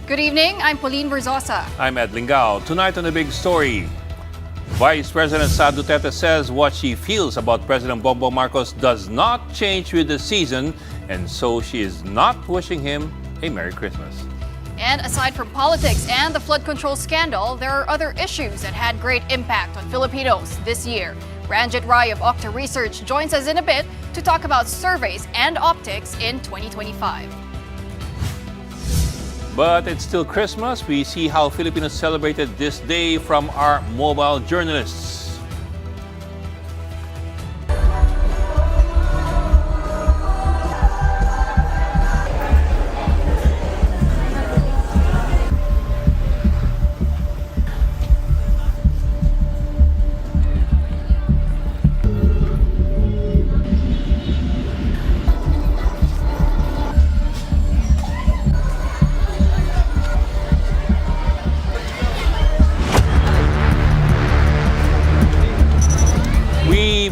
Good evening, I'm Pauline Verzosa. I'm Ed Lingao. Tonight on The Big Story, Vice President Sara Duterte says what she feels about President Bongbong Marcos does not change with the season, and so she is not wishing him a Merry Christmas. And aside from politics and the flood control scandal, there are other issues that had great impact on Filipinos this year. Ranjit Rai of Okta Research joins us in a bit to talk about surveys and optics in 2025. But it's still Christmas. We see how Filipinos celebrated this day from our mobile journalists.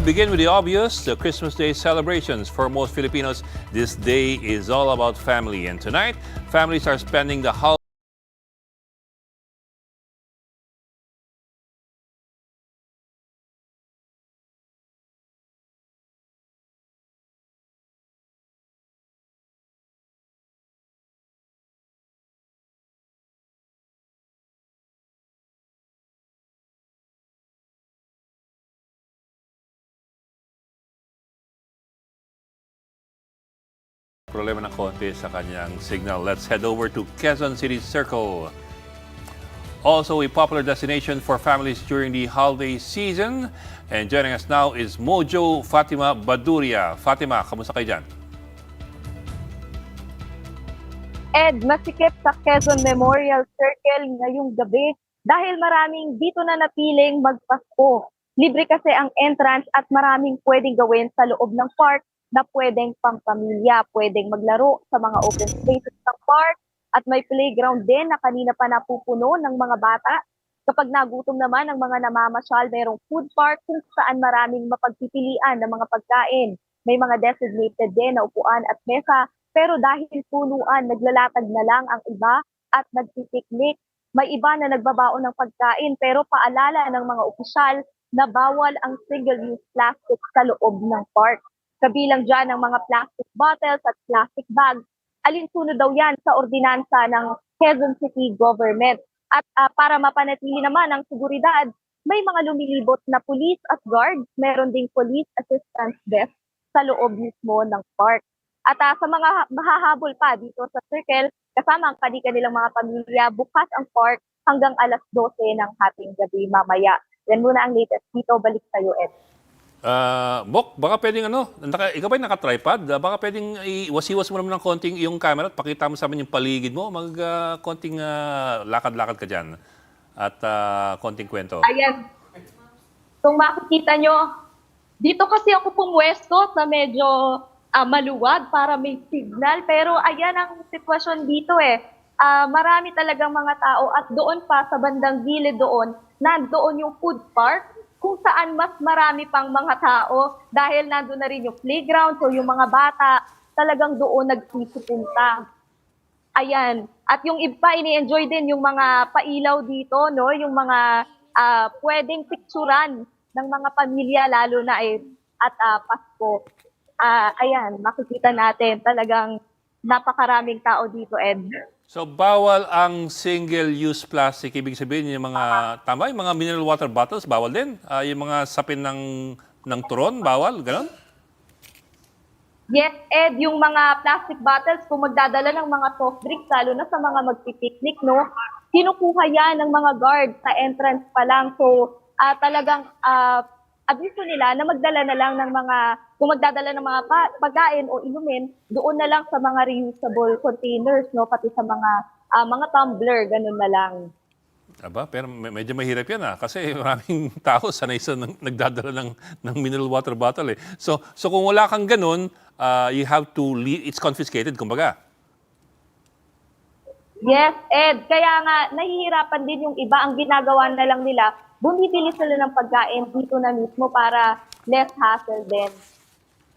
Begin with the obvious, the Christmas Day celebrations. For most Filipinos, this day is all about family. And tonight, families are spending the holiday problema ng konti sa kanyang signal. Let's head over to Quezon City Circle. Also a popular destination for families during the holiday season. And joining us now is Mojo Fatima Baduria. Fatima, kamusta kayo dyan? Ed, masikip sa Quezon Memorial Circle ngayong gabi dahil maraming dito na napiling magpasko. Libre kasi ang entrance at maraming pwedeng gawin sa loob ng park na pwedeng pampamilya, pwedeng maglaro sa mga open spaces ng park at may playground din na kanina pa napupuno ng mga bata. Kapag nagutom naman ang mga namamasyal, mayroong food park kung saan maraming mapagpipilian ng mga pagkain. May mga designated din na upuan at mesa, pero dahil punuan, naglalatag na lang ang iba at nagpipiknik. May iba na nagbabaon ng pagkain pero paalala ng mga opisyal na bawal ang single-use plastic sa loob ng park. Kabilang dyan ang mga plastic bottles at plastic bags. Alinsunod daw yan sa ordinansa ng Quezon City Government. At para mapanatili naman ang seguridad, may mga lumilibot na police at guards. Meron ding police assistance desk sa loob mismo ng park. At sa mga mahahabol pa dito sa circle, kasama ang kanilang mga pamilya, bukas ang park hanggang alas 12 ng hating gabi mamaya. Yan muna ang latest dito. Balik sa'yo, Ed. Bok, baka pwedeng ikaw ba'y naka-tripod? Baka pwedeng iwas-iwas mo naman ng konting yung camera at pakita mo sa amin yung paligid mo. Konting lakad-lakad ka dyan. At konting kwento. Ayan. Kung makikita nyo, dito kasi ako pumwesto sa medyo maluwag para may signal. Pero ayan ang sitwasyon dito eh. Marami talagang mga tao at doon pa sa bandang gilid doon, nandoon yung food park kung saan mas marami pang mga tao dahil nandun na rin yung playground, so yung mga bata talagang doon nagsipunta. Ayan. At yung iba, ini-enjoy din yung mga pailaw dito, no? Yung mga pwedeng picturan ng mga pamilya, lalo na at Pasko. Ayan, makikita natin talagang napakaraming tao dito, Ed. So, bawal ang single-use plastic. Ibig sabihin, yung mga, tama, yung mga mineral water bottles, bawal din. Yung mga sapin ng turon, bawal, gano'n? Yes, Ed, yung mga plastic bottles, kung magdadala ng mga soft drinks, lalo na sa mga magpipiknik, no, kinukuha yan ng mga guard sa entrance pa lang. So, talagang abiso nila na magdala na lang ng mga, kung magdadala ng mga pagkain o inumin, doon na lang sa mga reusable containers, no, pati sa mga tumbler, ganun na lang. Aba, pero medyo mahirap yan kasi maraming tao sanay sa nagdadala ng mineral water bottle eh. So kung wala kang ganun, you have to leave, it's confiscated, kumbaga. Yes, Ed. Kaya nga, nahihirapan din yung iba. Ang ginagawa na lang nila, bumibili sila ng pagkain dito na mismo para less hassle din.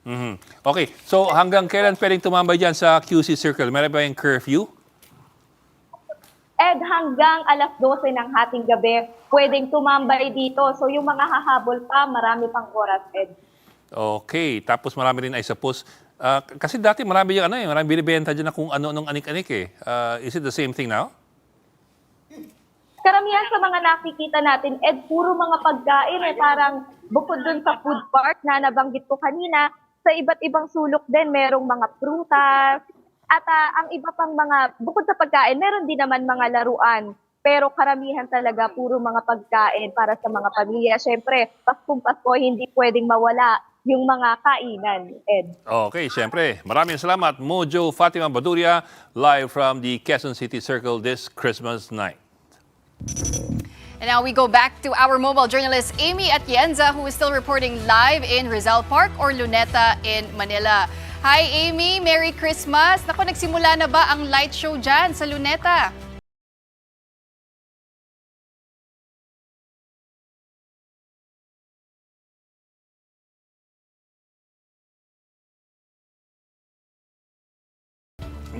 Mm-hmm. Okay, so hanggang kailan pwedeng tumambay dyan sa QC Circle? Meron ba yung curfew? Ed, hanggang alas 12 ng hating gabi, pwedeng tumambay dito. So yung mga hahabol pa, marami pang oras, Ed. Okay, tapos marami rin I suppose, kasi dati marami yung marami binibenta dyan na kung ano-anong anik-anik eh. Is it the same thing now? Karamihan sa mga nakikita natin, Ed, puro mga pagkain eh. Parang bukod dun sa food park na nabanggit ko kanina, sa iba't ibang sulok din, merong mga prutas. At ang iba pang mga, bukod sa pagkain, meron din naman mga laruan. Pero karamihan talaga, puro mga pagkain para sa mga pamilya. Siyempre, Paskong Pasko, hindi pwedeng mawala yung mga kainan, Ed. Okay, siyempre. Maraming salamat, Mojo Fatima Baduria, live from the Quezon City Circle this Christmas night. And now we go back to our mobile journalist Amy Atienza, who is still reporting live in Rizal Park or Luneta in Manila. Hi Amy, Merry Christmas! Naku, nagsimula na ba ang light show dyan sa Luneta?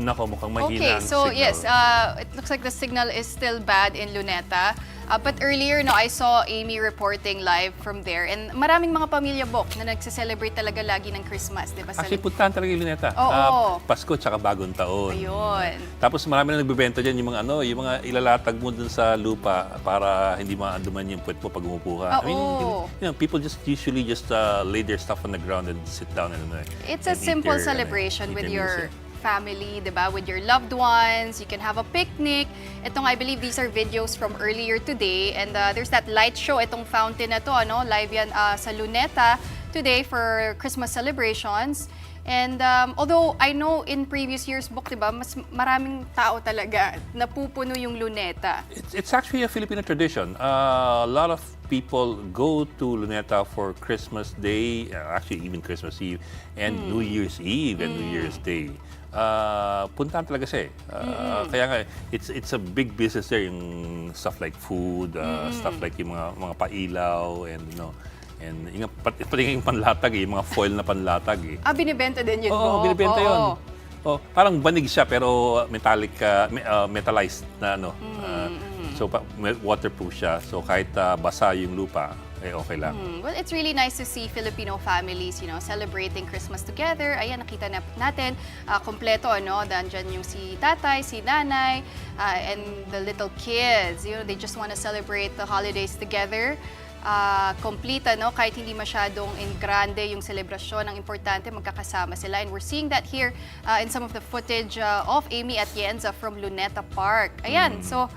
Nako, mukhang mahina Okay, ang so signal. yes, it looks like the signal is still bad in Luneta. But earlier, no, I saw Amy reporting live from there. And maraming mga pamilya, Bok, na nagse-celebrate talaga lagi ng Christmas, di ba? Actually, puntahan talaga yung Luneta. Oo. Pasko tsaka Bagong Taon. Ayun. Tapos marami na nagbebenta dyan yung mga yung mga ilalatag mo dun sa lupa para hindi maanduman yung puwet mo pag umupo ka. Oo. People just usually just lay their stuff on the ground and sit down and It's a and eat simple their, celebration eat with their your music. family, diba? With your loved ones. You can have a picnic. Itong, I believe these are videos from earlier today. And there's that light show, itong fountain na to, live yan sa Luneta today for Christmas celebrations. And although I know in previous years, Bok, diba, mas maraming tao talaga napupuno yung Luneta. It's actually a Filipino tradition. A lot of people go to Luneta for Christmas Day, actually even Christmas Eve, and New Year's Eve and New Year's Day. Puntahan talaga siya eh. Kaya nga, it's a big business there, yung stuff like food, stuff like yung mga pailaw, and and pati yung panlatag yung mga foil na panlatag eh. Binibenta din yun, Oo, Bok. binibenta Oo. yun. Oh, parang banig siya pero metallic, metallized na so waterproof siya. So kahit basa yung lupa, okay lang. Well, it's really nice to see Filipino families, celebrating Christmas together. Ayan, nakita natin, kompleto, Dandyan yung si tatay, si nanay, and the little kids. They just want to celebrate the holidays together. Complete, kahit hindi masyadong in grande yung selebrasyon. Ang importante, magkakasama sila. And we're seeing that here in some of the footage of Amy Atienza from Luneta Park. Ayan, so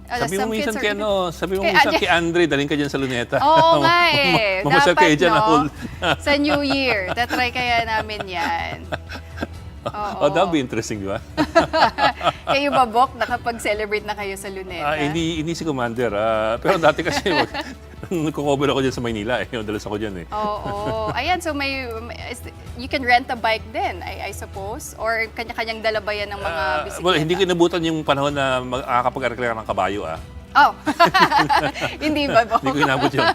Sabi mo some minsan kids are sabi mo minsan kay Andre, dalhin ka dyan sa Luneta. Oo nga eh. Mamasyal Dapat, kayo dyan na whole. Sa New Year. Tatry kaya namin yan. Oo. That would be interesting, di ba? Kayo ba, Bok, nakapag-celebrate na kayo sa Luneta? Hindi si Commander. Pero dati kasi, nagko-cover ako dyan sa Maynila. Dalas ako dyan eh. Oo. Ayan, so you can rent a bike din, I suppose? Or kanya-kanyang dalabayan ng mga bisikleta? Well, hindi ko inabutan yung panahon na makakapag-arekla ng kabayo. Oh. Hindi ba, Bok? Hindi ko inabot yun.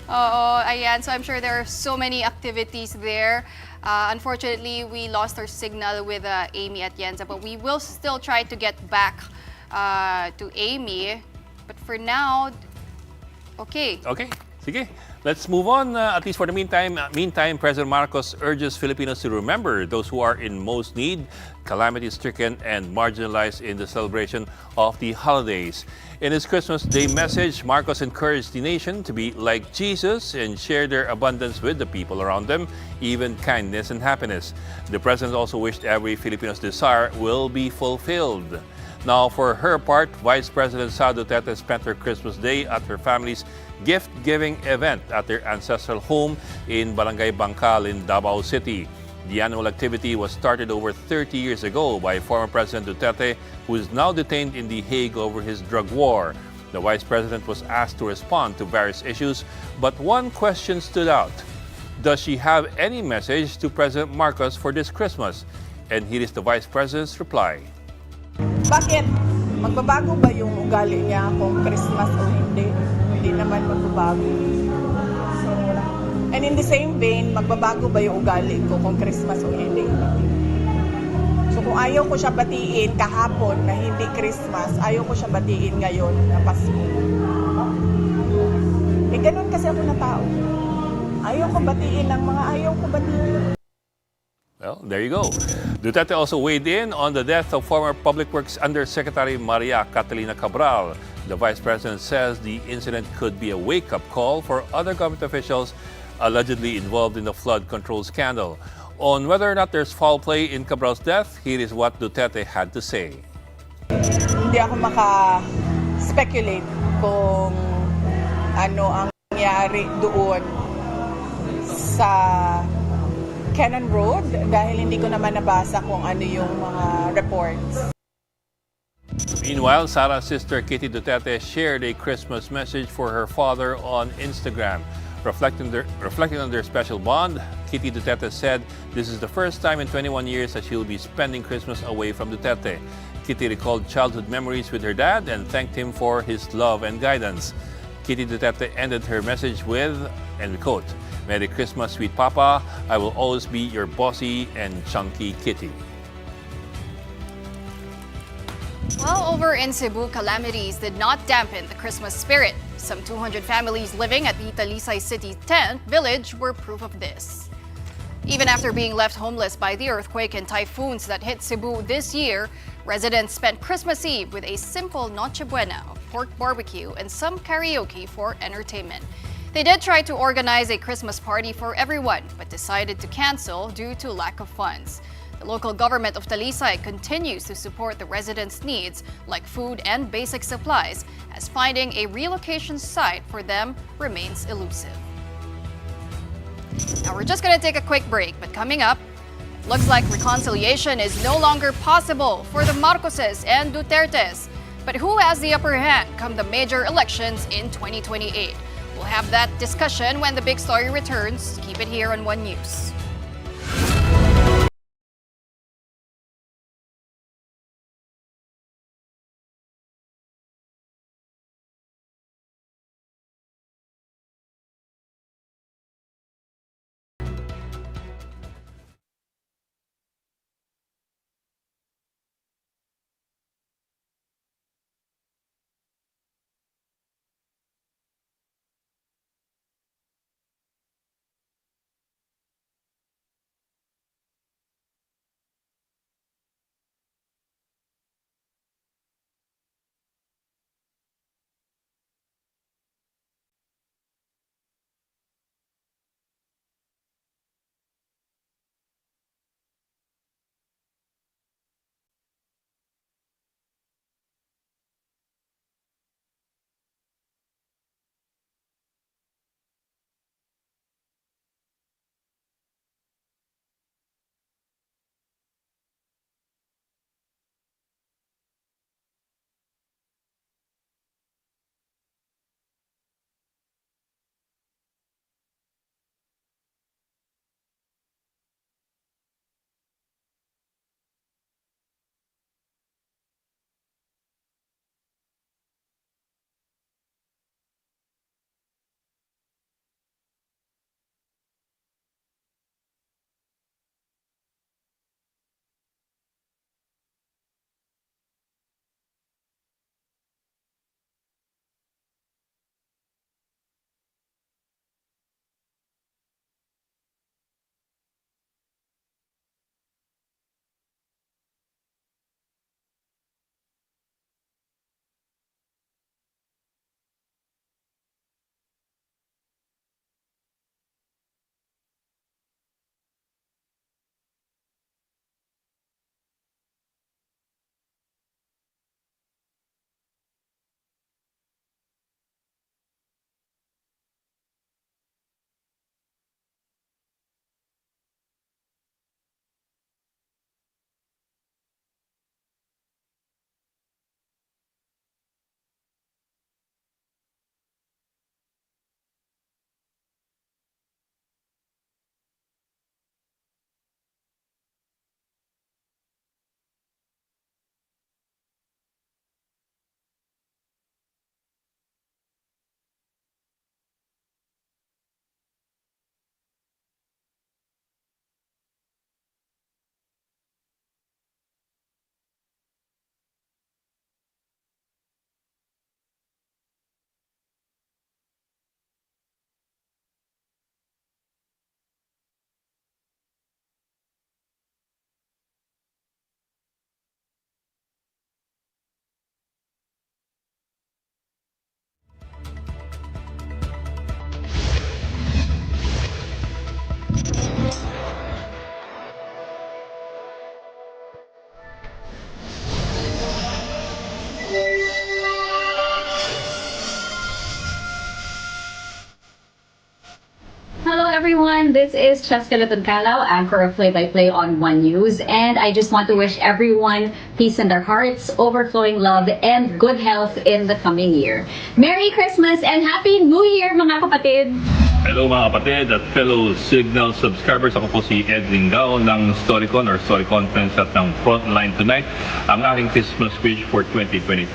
Oo, ayan. So I'm sure there are so many activities there. Unfortunately, we lost our signal with Amy Atienza, but we will still try to get back to Amy. But for now, okay. Okay, sige. Let's move on. At least for the meantime, President Marcos urges Filipinos to remember those who are in most need, calamity-stricken, and marginalized in the celebration of the holidays. In his Christmas Day message, Marcos encouraged the nation to be like Jesus and share their abundance with the people around them, even kindness and happiness. The president also wished every Filipino's desire will be fulfilled. Now, for her part, Vice President Sara Duterte spent her Christmas Day at her family's gift-giving event at their ancestral home in Barangay Bangkal in Davao City. The annual activity was started over 30 years ago by former President Duterte, who is now detained in The Hague over his drug war. The Vice President was asked to respond to various issues, but one question stood out. Does she have any message to President Marcos for this Christmas? And here is the Vice President's reply. Bakit? Magbabago ba yung ugali niya kung Christmas o hindi? Hindi naman magbabago. So, and in the same vein, magbabago ba yung ugali ko kung Christmas o hindi? So, So kung ayaw ko siya batiin kahapon na hindi Christmas, ayaw ko siya batiin ngayon na Pasko. Ganun kasi ako na tao. Ayaw ko batiin ng mga ayaw ko batiin. Well, there you go. Duterte also weighed in on the death of former Public Works Undersecretary Maria Catalina Cabral. The Vice President says the incident could be a wake-up call for other government officials allegedly involved in the flood control scandal. On whether or not there's foul play in Cabral's death, here is what Duterte had to say. Hindi ako maka-speculate kung ano ang nangyari doon sa Cannon Road dahil hindi ko naman nabasa kung ano yung mga reports. Meanwhile, Sara's sister Kitty Duterte shared a Christmas message for her father on Instagram. Reflecting on their special bond, Kitty Duterte said this is the first time in 21 years that she will be spending Christmas away from Duterte. Kitty recalled childhood memories with her dad and thanked him for his love and guidance. Kitty Duterte ended her message with, and quote, "Merry Christmas, sweet Papa. I will always be your bossy and chunky Kitty." Well, over in Cebu, calamities did not dampen the Christmas spirit. Some 200 families living at the Talisay City Tent Village were proof of this. Even after being left homeless by the earthquake and typhoons that hit Cebu this year, residents spent Christmas Eve with a simple Noche Buena of pork barbecue and some karaoke for entertainment. They did try to organize a Christmas party for everyone, but decided to cancel due to lack of funds. The local government of Talisay continues to support the residents' needs like food and basic supplies, as finding a relocation site for them remains elusive. Now we're just going to take a quick break, but coming up, looks like reconciliation is no longer possible for the Marcoses and Dutertes. But who has the upper hand come the major elections in 2028? We'll have that discussion when the big story returns. Keep it here on One News. everyone. This is Cheska Calao, anchor of Play-by-Play on One News. And I just want to wish everyone peace in their hearts, overflowing love, and good health in the coming year. Merry Christmas and Happy New Year, mga kapatid! Hello mga kapatid at fellow Signal subscribers. Ako po si Ed Lingao ng Storycon or Story Conference at ng Frontline Tonight. Ang aking Christmas wish for 2025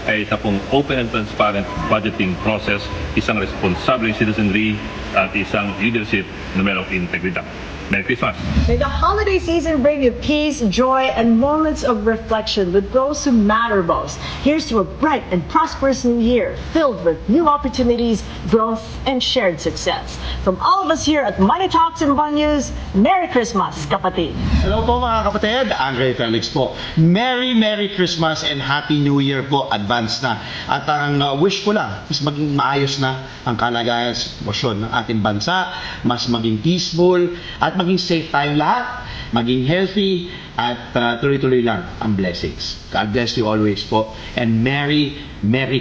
ay isa pong open and transparent budgeting process, isang responsible citizenry at isang leadership na merong integridad. Merry Christmas! May the holiday season bring you peace, joy, and moments of reflection with those who matter most. Here's to a bright and prosperous new year filled with new opportunities, growth, and shared success. From all of us here at Money Talks and One News, Merry Christmas, kapatid! Hello po mga kapatid, Andre Felix po. Merry Christmas and Happy New Year po, advance na. At ang wish ko lang, mas maging maayos na ang kalagayan at sitwasyon ng ating bansa, mas maging peaceful, at maging safe tayong lahat, maging healthy, at tuloy-tuloy lang ang blessings. God bless you always po, and Merry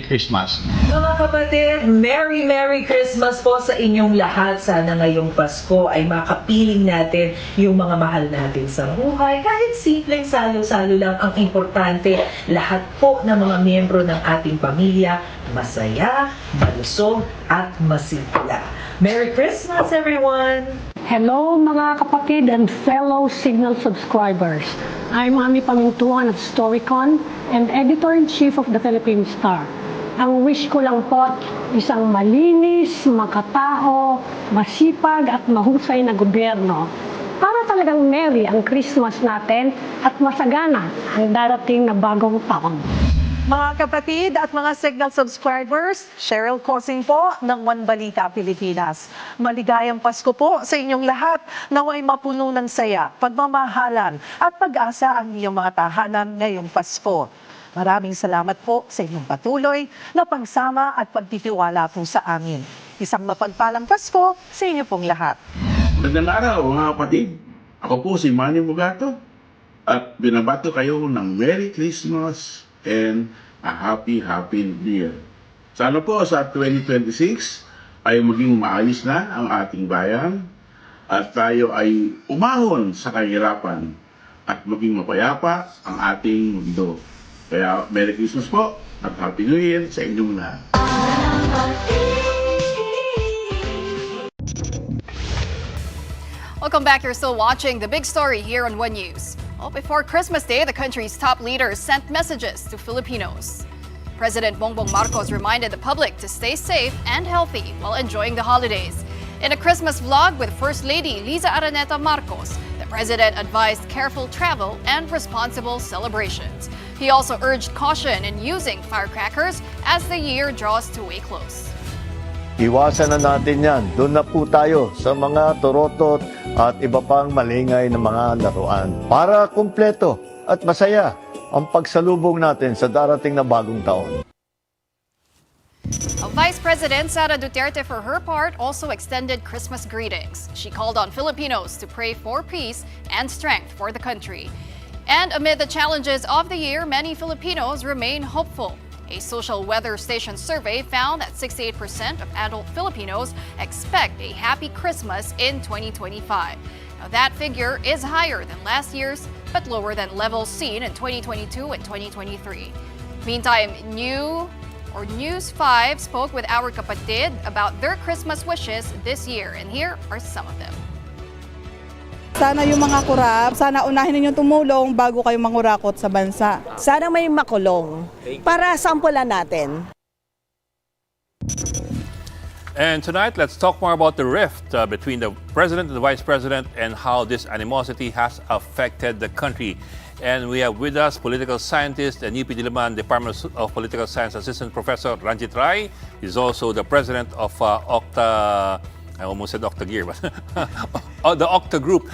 Christmas. Mga kapatid, Merry Christmas po sa inyong lahat. Sana ngayong Pasko ay makapiling natin yung mga mahal natin sa buhay. Kahit simpleng salo-salo lang ang importante. Lahat po ng mga miyembro ng ating pamilya, masaya, malusog, at masigla. Merry Christmas, everyone! Hello mga kapatid and fellow Signal subscribers. I'm Ami Pamintuan of Storycon and Editor-in-Chief of the Philippine Star. Ang wish ko lang po, isang malinis, makatao, masipag at mahusay na gobyerno para talagang merry ang Christmas natin at masagana ang darating na bagong taon. Mga kapatid at mga Signal subscribers, Cheryl Cosing po ng One Balita Pilipinas. Maligayang Pasko po sa inyong lahat. Naway mapuno ng saya, pagmamahalan at pag-asa ang inyong mga tahanan ngayong Pasko. Maraming salamat po sa inyong patuloy na pagsama at pagtitiwala po sa amin. Isang mapagpalang Pasko sa inyo pong lahat. Magandang araw mga kapatid. Ako po si Manny Mugato at binabato kayo ng Merry Christmas and a Happy New Year. Sana po sa 2026 ay maging maayos na ang ating bayan at tayo ay umahon sa kahirapan at maging mapayapa ang ating mundo. Kaya Merry Christmas po at Happy New Year sa inyong lahat. Welcome back. You're still watching The Big Story here on One News. Well, before Christmas Day, the country's top leaders sent messages to Filipinos. President Bongbong Marcos reminded the public to stay safe and healthy while enjoying the holidays. In a Christmas vlog with First Lady Liza Araneta Marcos, the president advised careful travel and responsible celebrations. He also urged caution in using firecrackers as the year draws to a close. Iwasan na natin yan. Doon na po tayo sa mga torotot at iba pang malingay na mga laruan. Para kumpleto at masaya ang pagsalubong natin sa darating na bagong taon. Vice President Sara Duterte, for her part, also extended Christmas greetings. She called on Filipinos to pray for peace and strength for the country. And amid the challenges of the year, many Filipinos remain hopeful. A social weather station survey found that 68% of adult Filipinos expect a happy Christmas in 2025. Now, that figure is higher than last year's, but lower than levels seen in 2022 and 2023. Meantime, News 5 spoke with our kapatid about their Christmas wishes this year, and here are some of them. Sana yung mga kurap, sana unahin ninyong tumulong bago kayo mangurakot sa bansa. Sana may makulong para sampulan natin. And tonight, let's talk more about the rift between the President and the Vice President and how this animosity has affected the country. And we have with us political scientist and UP Diliman Department of Political Science Assistant Professor Ranjit Rai. He's also the President of I almost said Octa Gear, but the Octa Group.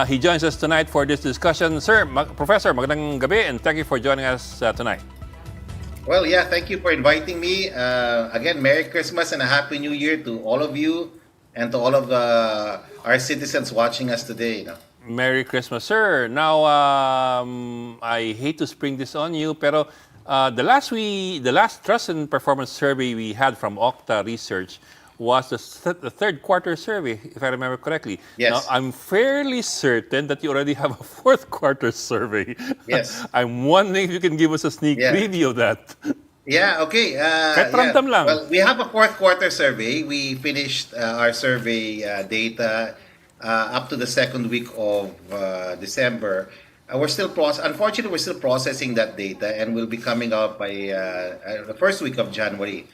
He joins us tonight for this discussion. Sir, Professor, magandang gabi and thank you for joining us tonight. Well, yeah, thank you for inviting me. Again, Merry Christmas and a Happy New Year to all of you and to all of our citizens watching us today. Merry Christmas, sir. Now, I hate to spring this on you, pero the last trust and performance survey we had from Octa Research was the third quarter survey, if I remember correctly. Yes. Now, I'm fairly certain that you already have a fourth quarter survey. Yes. I'm wondering if you can give us a sneak Yeah. preview of that. Yeah, okay. Kahit Yeah. ramdam lang. Well, we have a fourth quarter survey. We finished our survey data up to the second week of December. Unfortunately, we're still processing that data, and will be coming out by the first week of January.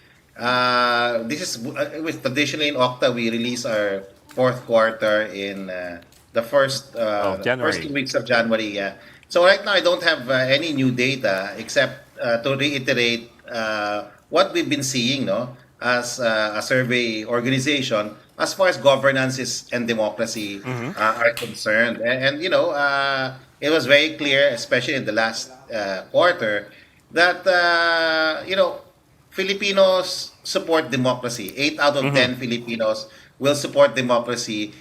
This is with traditionally in Octa, we release our fourth quarter in the first January. first 2 weeks of January. Yeah. So right now, I don't have any new data except to reiterate what we've been seeing, no, as a survey organization as far as governance and democracy are concerned. And it was very clear, especially in the last quarter, that Filipinos support democracy. 8 out of 10 Filipinos will support democracy,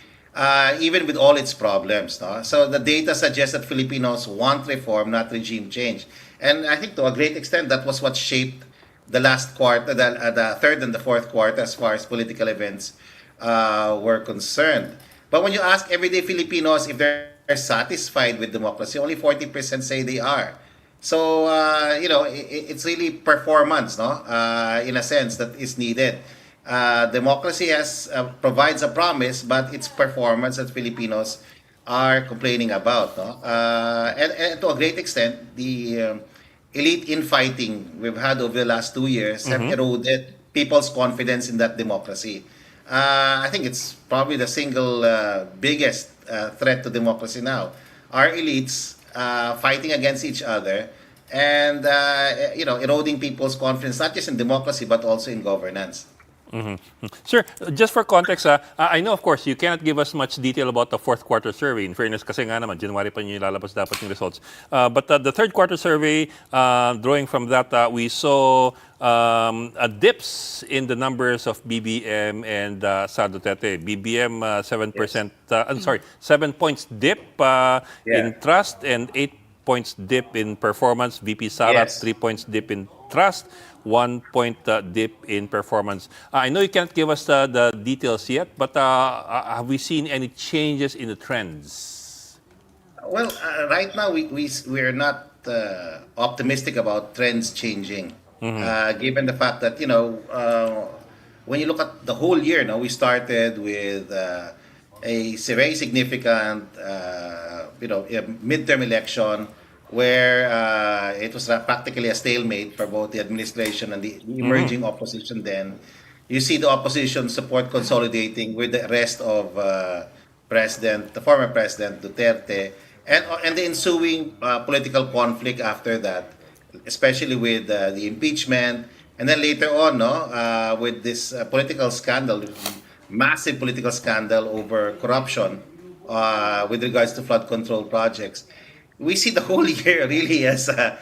even with all its problems. No? So the data suggests that Filipinos want reform, not regime change. And I think to a great extent, that was what shaped the last quarter, the third and the fourth quarter, as far as political events were concerned. But when you ask everyday Filipinos if they're satisfied with democracy, only 40% say they are. So, it's really performance, no? In a sense, that is needed. Democracy provides a promise, but it's performance that Filipinos are complaining about, no? And to a great extent, the elite infighting we've had over the last 2 years have eroded people's confidence in that democracy. I think it's probably the single biggest threat to democracy now. Our elites fighting against each other and eroding people's confidence, not just in democracy but also in governance. Sir, just for context, I know of course you cannot give us much detail about the fourth quarter survey. In fairness, kasi nga naman, January pa niyo ilalabas dapat yung results. But the third quarter survey, drawing from that, we saw dips in the numbers of BBM and Sara Duterte. BBM 7%, 7 points dip in trust and 8 points dip in performance. VP Sara, 3 points dip in trust, 1 point dip in performance. I know you can't give us the details yet, but have we seen any changes in the trends? Well, right now we're not optimistic about trends changing, given the fact that when you look at the whole year, we started with a very significant midterm election where it was practically a stalemate for both the administration and the emerging opposition. Then you see the opposition support consolidating with the rest of the former President Duterte, and the ensuing political conflict after that, especially with the impeachment, and then later on, with this political scandal, massive political scandal over corruption with regards to flood control projects. We see the whole year really as a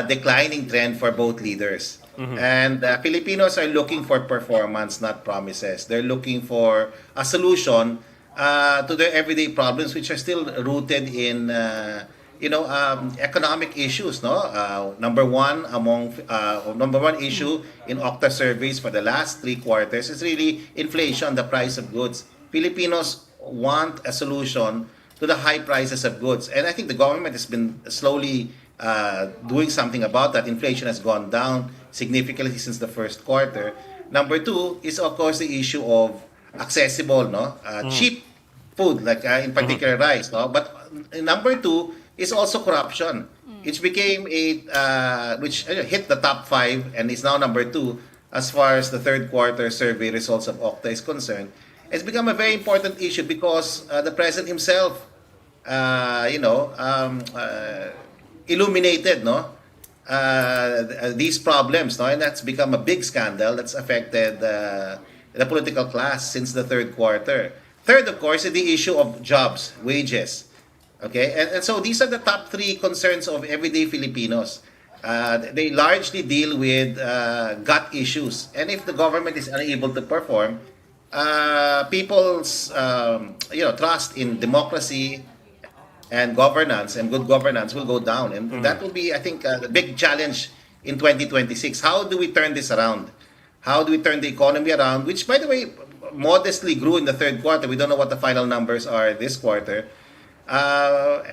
declining trend for both leaders. And Filipinos are looking for performance, not promises. They're looking for a solution to their everyday problems, which are still rooted in economic issues. Number one issue in Octa surveys for the last 3 quarters is really inflation, the price of goods. Filipinos want a solution to the high prices of goods, and I think the government has been slowly doing something about that. Inflation has gone down significantly since the first quarter. Number two is, of course, the issue of accessible, cheap food, like in particular rice. But number two is also corruption, which became which hit the top 5 and is now number 2 as far as the third quarter survey results of Octa is concerned. It's become a very important issue because the president himself, illuminated, these problems, and that's become a big scandal that's affected the political class since the third quarter. Third, of course, is the issue of jobs, wages. Okay, and so these are the top 3 concerns of everyday Filipinos. They largely deal with gut issues, and if the government is unable to perform, people's trust in democracy and governance and good governance will go down, and that will be, I think, the big challenge in 2026. How do we turn this around? How do we turn the economy around? Which, by the way, modestly grew in the third quarter. We don't know what the final numbers are this quarter. And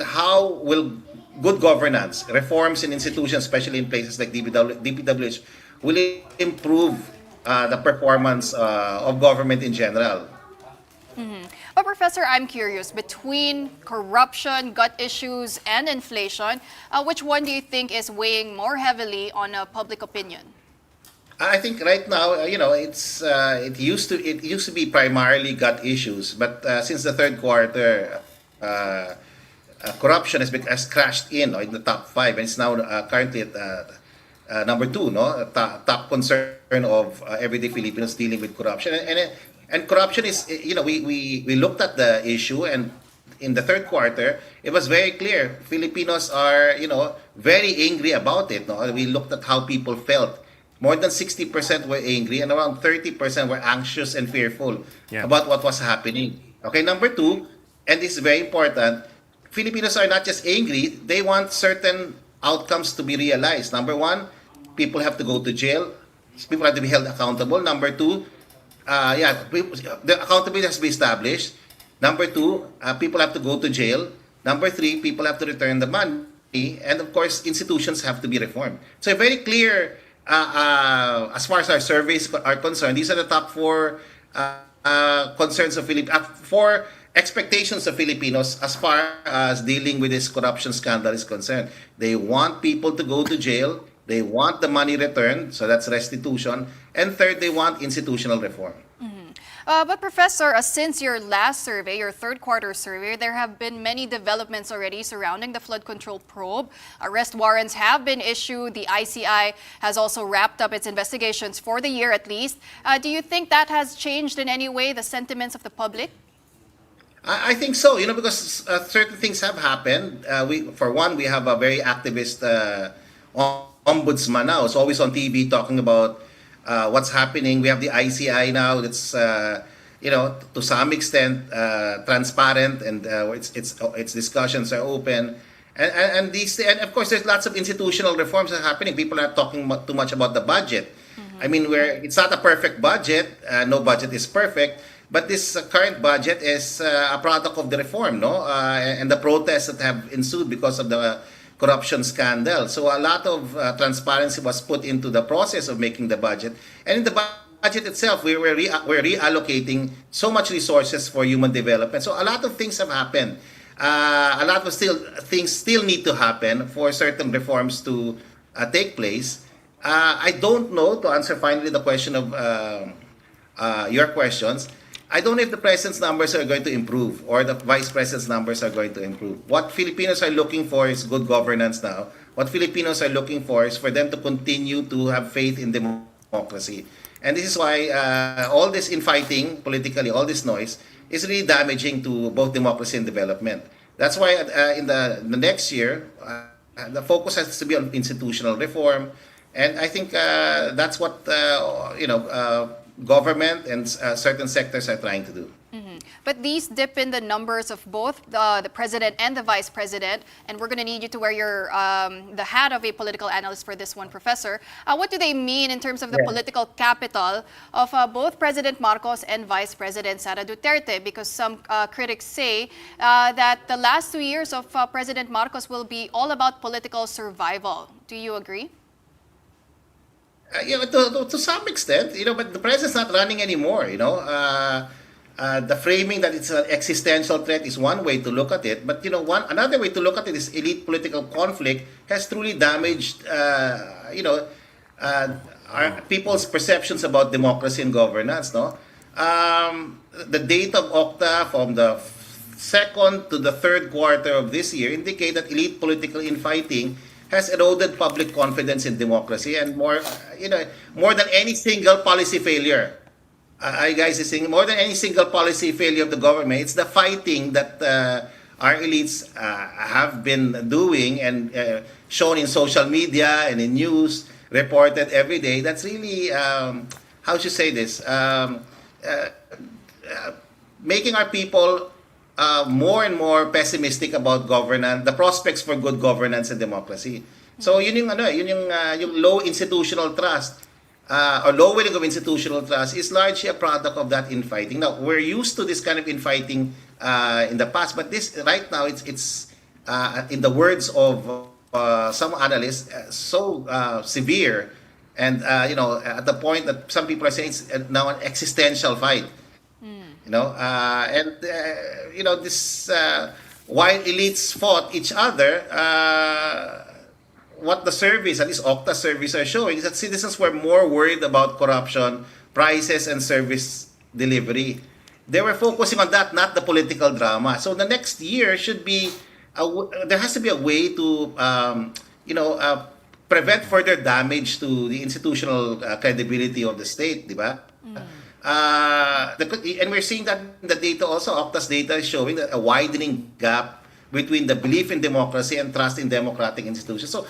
how will good governance, reforms in institutions, especially in places like DPWH, will improve the performance of government in general? But Professor, I'm curious, between corruption, gut issues, and inflation, which one do you think is weighing more heavily on public opinion? I think right now, it used to be primarily gut issues, but since the third quarter, corruption has crashed in the top five, and it's now currently at number two, no, top concern of everyday Filipinos dealing with corruption, and corruption is, we looked at the issue, and in the third quarter, it was very clear Filipinos are very angry about it. No, we looked at how people felt. More than 60% were angry, and around 30% were anxious and fearful about what was happening. Okay, number two, and this is very important, Filipinos are not just angry, they want certain outcomes to be realized. Number one, people have to go to jail. People have to be held accountable. Number two, the accountability has to be established. Number two, people have to go to jail. Number three, people have to return the money. And of course, institutions have to be reformed. So very clear, as far as our surveys are concerned, these are the top four concerns of four expectations of Filipinos as far as dealing with this corruption scandal is concerned. They want people to go to jail. They want the money returned, so that's restitution. And third, they want institutional reform. But Professor, since your last survey, your third quarter survey, there have been many developments already surrounding the flood control probe. Arrest warrants have been issued. The ICI has also wrapped up its investigations for the year at least. Do you think that has changed in any way the sentiments of the public? I think so, because certain things have happened. For one, we have a very activist ombudsman now. It's always on TV talking about what's happening. We have the ICI now that's, to some extent transparent, and its discussions are open. And of course, there's lots of institutional reforms that are happening. People are talking too much about the budget. I mean, it's not a perfect budget. No budget is perfect. But this current budget is a product of the reform, no? And the protests that have ensued because of the corruption scandal. So a lot of transparency was put into the process of making the budget. And in the budget itself, we're reallocating so much resources for human development. So a lot of things have happened. A lot of things still need to happen for certain reforms to take place. I don't know, to answer finally the question of your questions, I don't know if the president's numbers are going to improve or the vice president's numbers are going to improve. What Filipinos are looking for is good governance now. What Filipinos are looking for is for them to continue to have faith in democracy. And this is why all this infighting politically, all this noise, is really damaging to both democracy and development. That's why in the next year, the focus has to be on institutional reform. And I think that's what, government and certain sectors are trying to do. But these dip in the numbers of both the president and the vice president, and we're going to need you to wear the hat of a political analyst for this one, Professor. What do they mean in terms of the political capital of both President Marcos and Vice President Sara Duterte? Because some critics say that the last 2 years of President Marcos will be all about political survival. Do you agree? To some extent, but the president's not running anymore. The framing that it's an existential threat is one way to look at it, but another way to look at it is elite political conflict has truly damaged, our people's perceptions about democracy and governance. No, the data of Octa from the second to the third quarter of this year indicate that elite political infighting has eroded public confidence in democracy, and more than any single policy failure. Guys is saying more than any single policy failure of the government, it's the fighting that our elites have been doing and shown in social media and in news, reported every day. That's really, how should I say this, making our people more and more pessimistic about governance, the prospects for good governance and democracy. So yun yung low institutional trust. or lowering of institutional trust is largely a product of that infighting. Now, we're used to this kind of infighting in the past, but this right now, it's in the words of some analysts, so severe, and at the point that some people are saying it's now an existential fight. This while elites fought each other, what the surveys, at least Okta surveys, are showing is that citizens were more worried about corruption, prices, and service delivery. They were focusing on that, not the political drama. So the next year should be, there has to be a way to, prevent further damage to the institutional credibility of the state, di ba? And we're seeing that in the data also. Okta's data is showing that a widening gap between the belief in democracy and trust in democratic institutions. So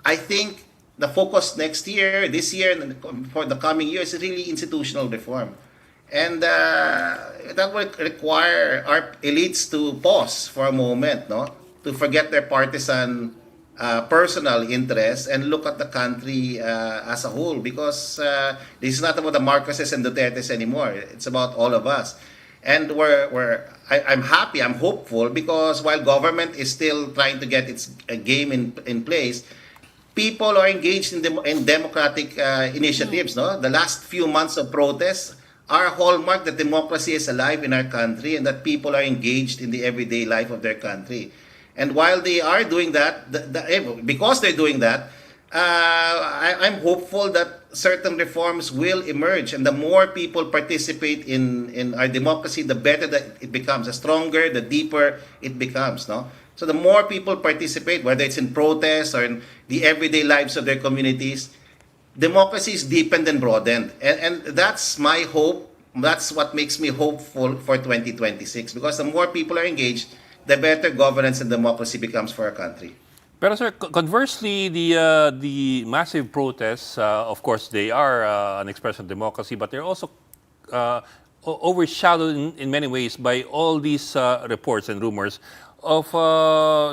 I think the focus next year, this year, and for the coming years is really institutional reform. And that will require our elites to pause for a moment, to forget their partisan personal interests and look at the country as a whole, because this is not about the Marcoses and Dutertes anymore. It's about all of us. And I'm happy, I'm hopeful, because while government is still trying to get its game in place, people are engaged in democratic initiatives. The last few months of protests are a hallmark that democracy is alive in our country and that people are engaged in the everyday life of their country. And while they are doing that, because they're doing that, I'm hopeful that certain reforms will emerge. And the more people participate in our democracy, the better that it becomes. The stronger, the deeper it becomes. So the more people participate, whether it's in protests or in the everyday lives of their communities, democracy is deepened and broadened. And that's my hope. That's what makes me hopeful for 2026. Because the more people are engaged, the better governance and democracy becomes for our country. Pero sir, conversely, the massive protests, of course, they are an expression of democracy, but they're also overshadowed in many ways by all these reports and rumors of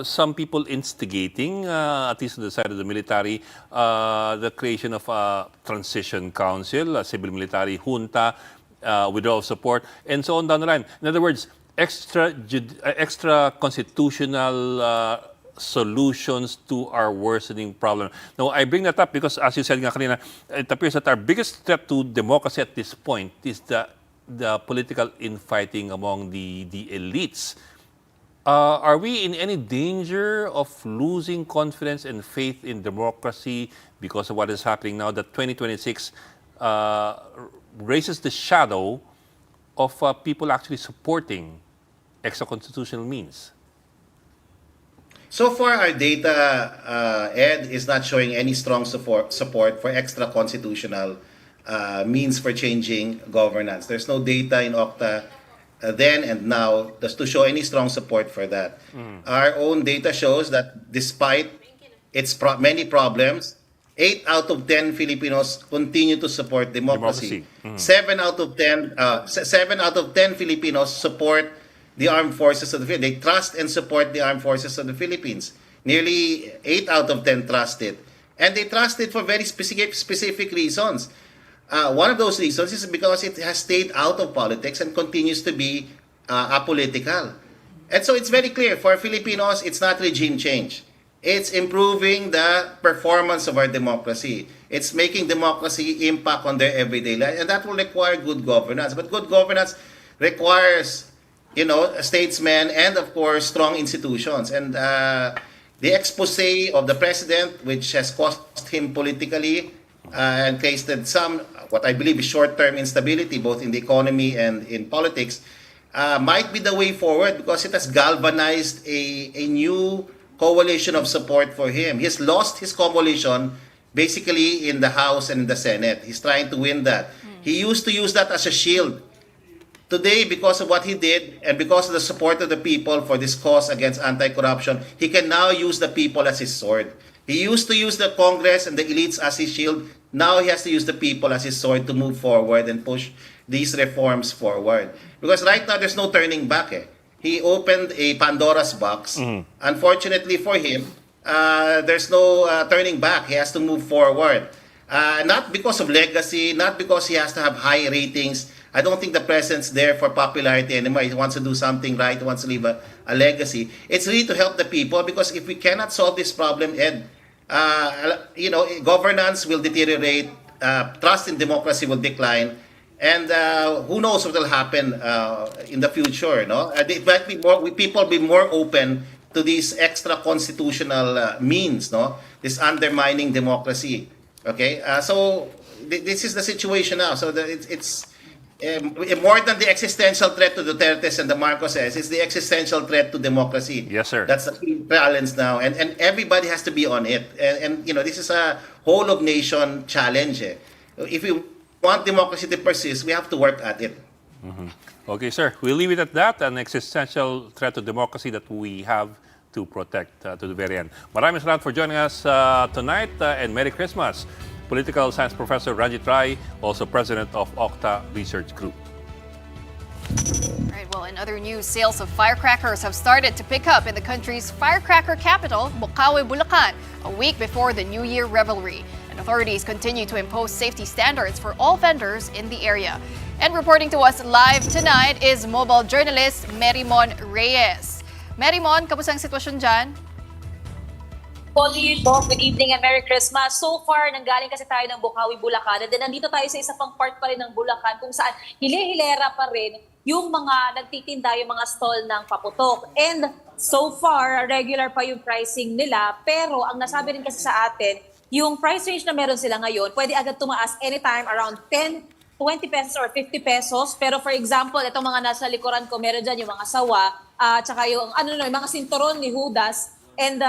some people instigating, at least on the side of the military, the creation of a transition council, a civil-military junta, withdrawal of support, and so on down the line. In other words, extra constitutional solutions to our worsening problem. Now, I bring that up because, as you said nga kanina, it appears that our biggest threat to democracy at this point is the political infighting among the elites. Are we in any danger of losing confidence and faith in democracy because of what is happening now, that 2026 raises the shadow of people actually supporting extra-constitutional means? So far, our data, Ed, is not showing any strong support for extra-constitutional means for changing governance. There's no data in Okta then and now to show any strong support for that. Our own data shows that despite its many problems, 8 out of 10 Filipinos continue to support democracy. 7 out of 10 Filipinos support the armed forces of the Philippines. They trust and support the armed forces of the Philippines. Nearly 8 out of 10 trust it. And they trust it for very specific reasons. One of those reasons is because it has stayed out of politics and continues to be apolitical. And so it's very clear, for Filipinos, it's not regime change. It's improving the performance of our democracy. It's making democracy impact on their everyday life. And that will require good governance. But good governance requires, statesmen and, of course, strong institutions. And the expose of the president, which has cost him politically and tasted some, what I believe is short-term instability, both in the economy and in politics, might be the way forward because it has galvanized a new coalition of support for him. He's lost his coalition basically in the House and in the Senate. He's trying to win that. He used to use that as a shield. Today, because of what he did and because of the support of the people for this cause against anti-corruption, he can now use the people as his sword. He used to use the Congress and the elites as his shield. Now he has to use the people as his sword to move forward and push these reforms forward. Because right now, there's no turning back. He opened a Pandora's box. Unfortunately for him, there's no turning back. He has to move forward. Not because of legacy, not because he has to have high ratings. I don't think the president's there for popularity anymore. He wants to do something right. He wants to leave a legacy. It's really to help the people, because if we cannot solve this problem, Ed, governance will deteriorate, trust in democracy will decline, and who knows what will happen in the future. No, it might be more. People be more open to these extra constitutional means. No, this undermining democracy. Okay, so this is the situation now. So it's more than the existential threat to Duterte's and the Marcoses, it's the existential threat to democracy. Yes, sir. That's the key balance now, and everybody has to be on it. And this is a whole of nation challenge. If we want democracy to persist, we have to work at it. Okay, sir. We'll leave it at that. An existential threat to democracy that we have to protect to the very end. Maraming salamat for joining us tonight, and Merry Christmas. Political Science Professor Ranjit Rai, also President of Octa Research Group. All right, well, in other news, sales of firecrackers have started to pick up in the country's firecracker capital, Bukawi, Bulacan, a week before the New Year revelry. And authorities continue to impose safety standards for all vendors in the area. And reporting to us live tonight is mobile journalist Merimon Reyes. Merimon, kamusta ang sitwasyon dyan? Good evening and Merry Christmas. So far, nanggaling kasi tayo ng Bukawi, Bulacan. And then nandito tayo sa isa pang part pa rin ng Bulacan kung saan hile-hilera pa rin yung mga nagtitinda, yung mga stall ng paputok. And so far, regular pa yung pricing nila. Pero ang nasabi rin kasi sa atin, yung price range na meron sila ngayon, pwede agad tumaas anytime around 10, 20 pesos or 50 pesos. Pero for example, itong mga nasa likuran ko, meron dyan yung mga sawa, tsaka yung mga sinturon ni Judas. And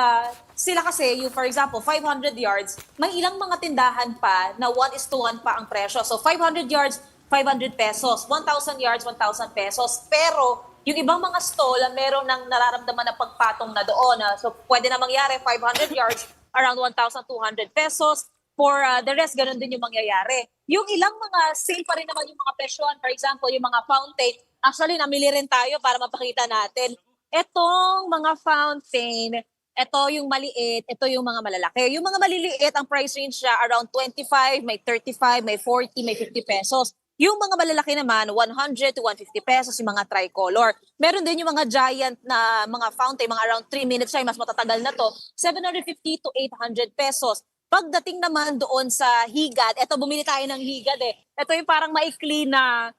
sila kasi, for example, 500 yards, may ilang mga tindahan pa na 1:1 pa ang presyo. So 500 yards, 500 pesos. 1,000 yards, 1,000 pesos. Pero yung ibang mga stall, meron ng nararamdaman na pagpatong na doon. So pwede na mangyari 500 yards, around 1,200 pesos. For the rest, ganun din yung mangyayari. Yung ilang mga sale pa rin naman yung mga presyoan. For example, yung mga fountain. Actually, namili rin tayo para mapakita natin. Etong mga fountain, ito yung maliit, ito yung mga malalaki. Yung mga maliliit, ang price range siya around 25, may 35, may 40, may 50 pesos. Yung mga malalaki naman, 100 to 150 pesos yung mga tricolor. Meron din yung mga giant na mga fountain, mga around 3 minutes siya, mas matatagal na to, 750 to 800 pesos. Pagdating naman doon sa higad, ito bumili tayo ng higad eh. Ito yung parang maikli na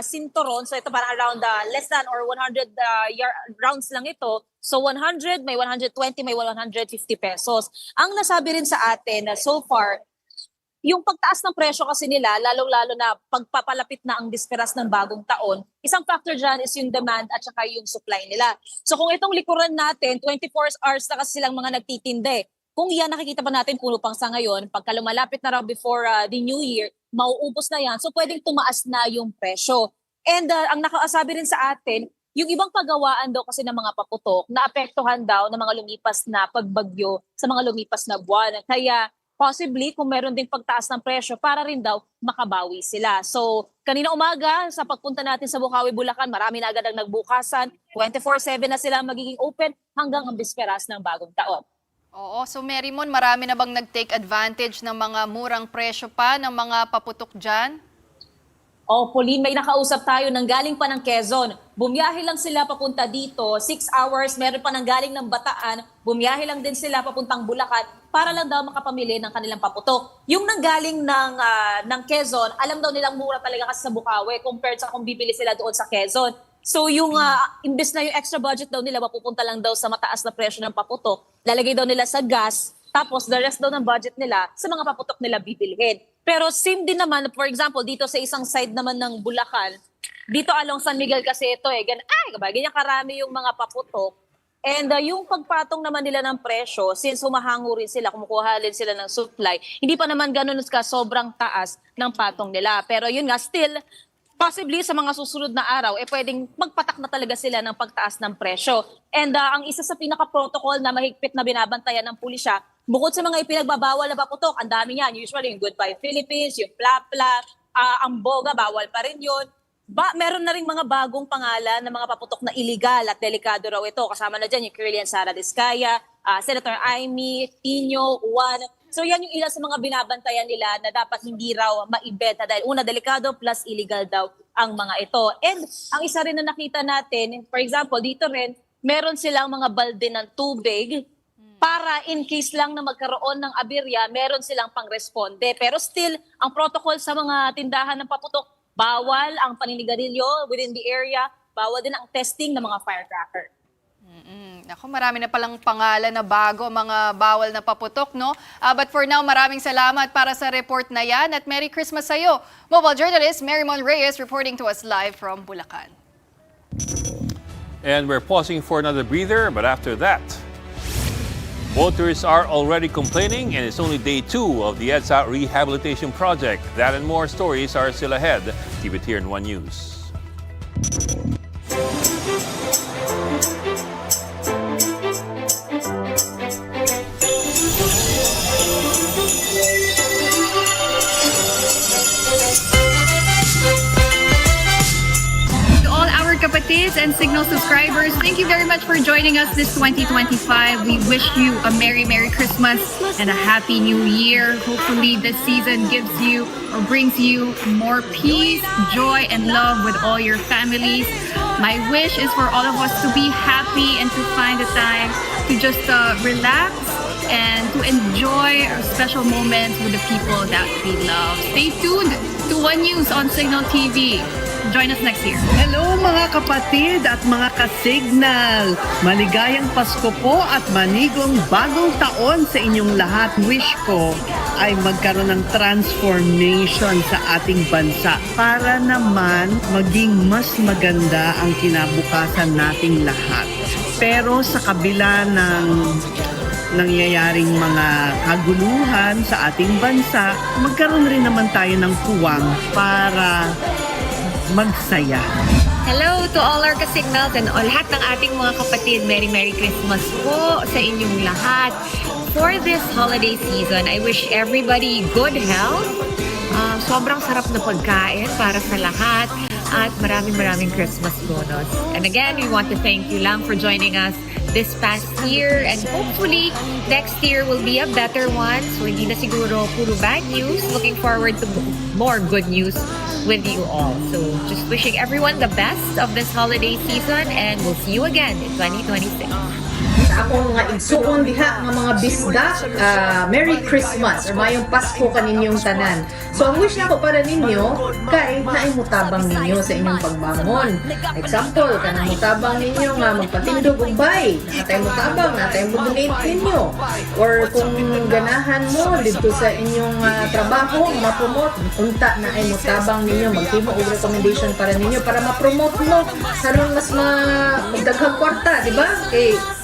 sinturon. So ito parang around less than or 100 rounds lang ito. So 100, may 120, may 150 pesos. Ang nasabi rin sa atin na so far, yung pagtaas ng presyo kasi nila, lalong-lalo na pagpapalapit na ang disperas ng bagong taon, isang factor dyan is yung demand at saka yung supply nila. So kung itong likuran natin, 24 hours na kasi silang mga nagtitinde. Kung yan nakikita pa natin puno pang sa ngayon, pagka lumalapit na raw before the New Year, mauubos na yan. So pwedeng tumaas na yung presyo. And ang nakaasabi rin sa atin, yung ibang paggawaan daw kasi ng mga paputok, naapektuhan daw ng mga lumipas na pagbagyo sa mga lumipas na buwan. Kaya possibly kung meron ding pagtaas ng presyo, para rin daw makabawi sila. So kanina umaga sa pagpunta natin sa Bukawi, Bulacan, marami na agad ang nagbukasan. 24/7 na sila magiging open hanggang ang bisperas ng bagong taon. Oo, so Merimon, marami na bang nag-take advantage ng mga murang presyo pa ng mga paputok dyan? Pauline, may nakausap tayo nang galing pa ng Quezon. Bumiyahe lang sila papunta dito, 6 hours, meron pa nang galing ng Bataan, bumiyahe lang din sila papuntang Bulacan para lang daw makapamili ng kanilang paputok. Yung nanggaling ng Quezon, alam daw nilang mura talaga kasi sa Bukawi compared sa kung bibili sila doon sa Quezon. So yung imbes na yung extra budget daw nila mapupunta lang daw sa mataas na presyo ng paputok, lalagay daw nila sa gas, tapos the rest daw ng budget nila sa mga paputok nila bibilhin. Pero same din naman, for example, dito sa isang side naman ng Bulacan, dito along San Miguel kasi ito ganyan karami yung mga paputok. And yung pagpatong naman nila ng presyo, since humahango rin sila, kumukuha rin sila ng supply, hindi pa naman ganun ka sobrang taas ng patong nila. Pero yun nga, still, possibly sa mga susunod na araw, pwedeng magpatak na talaga sila ng pagtaas ng presyo. And ang isa sa pinaka-protocol na mahigpit na binabantayan ng pulisya, bukod sa mga ipinagbabawal na paputok, ang dami niyan. Usually yung Goodbye Philippines, yung Plapla, ang Boga, bawal pa rin yun. Meron na rin mga bagong pangalan ng mga paputok na illegal at delikado raw ito. Kasama na dyan yung Curly and Sara Diskaya, Senator Amy, Tino, Juan. So yan yung ilan sa mga binabantayan nila na dapat hindi raw maibenta dahil una, delikado plus illegal daw ang mga ito. And ang isa rin na nakita natin, for example, dito rin, meron silang mga balde ng tubig para in case lang na magkaroon ng aberya, meron silang pang-responde. Pero still, ang protocol sa mga tindahan ng paputok, bawal ang paninigarilyo within the area, bawal din ang testing ng mga firecracker. Ako, marami na palang pangalan na bago, mga bawal na paputok, no? But for now, maraming salamat para sa report na yan at Merry Christmas sa'yo. Mobile journalist Mary Mon Reyes reporting to us live from Bulacan. And we're pausing for another breather, but after that, voters are already complaining and it's only day 2 of the EDSA rehabilitation project. That and more stories are still ahead. Keep it here in One News. Kapatids and Signal subscribers, thank you very much for joining us this 2025. We wish you a Merry Christmas and a Happy New Year. Hopefully this season gives you or brings you more peace, joy, and love with all your families. My wish is for all of us to be happy and to find the time to just relax and to enjoy our special moments with the people that we love. Stay tuned to One News on Signal TV. Join us next year. Hello mga kapatid at mga ka-Signal! Maligayang Pasko po at manigong bagong taon sa inyong lahat. Wish ko ay magkaroon ng transformation sa ating bansa para naman maging mas maganda ang kinabukasan nating lahat. Pero sa kabila ng nangyayaring mga kaguluhan sa ating bansa, magkaroon rin naman tayo ng puwang para magsaya. Hello to all our ka-Signals and lahat ng ating mga kapatid. Merry Christmas po sa inyong lahat. For this holiday season, I wish everybody good health. Sobrang sarap na pagkain para sa lahat at maraming Christmas bonus. And again, we want to thank you lang for joining us this past year and hopefully next year will be a better one. So hindi na siguro puro bad news. Looking forward to more good news with you all. So just wishing everyone the best of this holiday season and we'll see you again in 2026. Sa akong nga igsuon diha nga mga bisda, Merry Christmas or mayong Pasko kaninyong tanan. So ang wish nako para ninyo kay naimutabang ninyo sa inyong pagbangon. Example, kanang mutabang ninyo nga magpatindog og bay, natay mutabang, natay mo donate ninyo. Or kung ganahan mo dito sa inyong trabaho, ma-promote, unta na ay mutabang ninyo, maghimo og recommendation para ninyo para ma-promote mo karon mas magdaghang kwarta, di ba?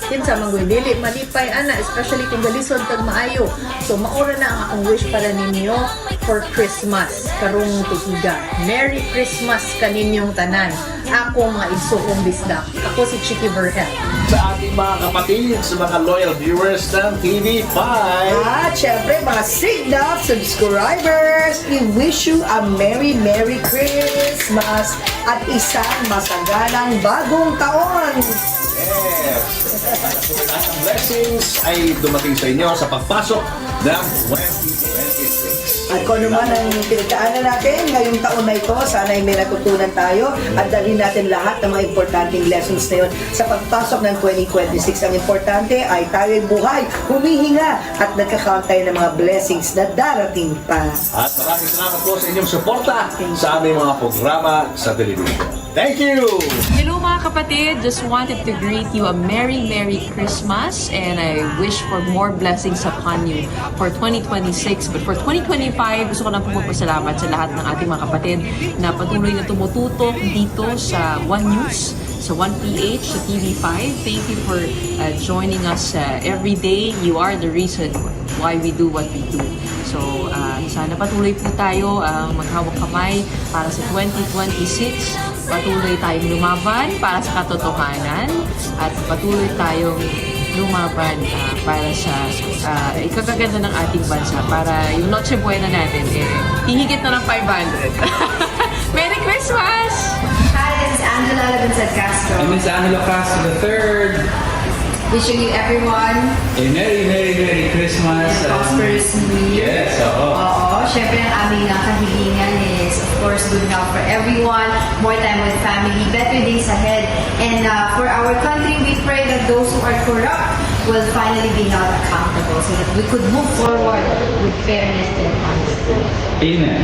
Kinsa man gyud dili malipay ana, especially kung galisod tag maayo. So maura na ang akong wish para ninyo for Christmas karong tuiga. Merry Christmas kaninyong tanan. Ako mga igsuong bisdak. Ako si Chicky Verhel. Sa ating mga kapatid, sa mga loyal viewers ng TV5. At syempre mga Signal subscribers, we wish you a Merry Christmas at isang masagalang bagong taon. Yes! Ang blessings ay dumating sa inyo sa pagpasok ng 2026. At kung ano man ang pinagdaanan natin ngayong taon na ito, sana ay may natutunan tayo at dalhin natin lahat ng mga importanteng lessons na yun sa pagpasok ng 2026. Ang importante ay tayo'y buhay, humihinga at nagkakount tayo ng mga blessings na darating pa. At maraming salamat po sa inyong suporta sa aming mga programa sa television. Thank you! Hello mga kapatid! Just wanted to greet you a Merry Christmas and I wish for more blessings upon you for 2026. But for 2025, gusto ko lang po magpasalamat sa lahat ng ating mga kapatid na patuloy na tumututok dito sa One News, sa 1PH, sa TV5. Thank you for joining us every day. You are the reason why we do what we do. So, sana patuloy po tayo maghawak kamay para sa 2026. Patuloy tayong lumaban para sa katotohanan at patuloy tayong lumaban para sa ikakaganda ng ating bansa para yung Noche Buena natin hihigit na ng 500. Merry Christmas! Hi, this is Angela Labanzad Castro. And Miss Angela Castro III. Wishing you everyone A Merry Christmas. prosperous New Year. Yes, oo. Oo, syempre ang aming kahilingan is of course good health for everyone, more time with family, better days ahead. And for our country, we pray that those who are corrupt will finally be held accountable so that we could move forward with fairness and honesty. Amen.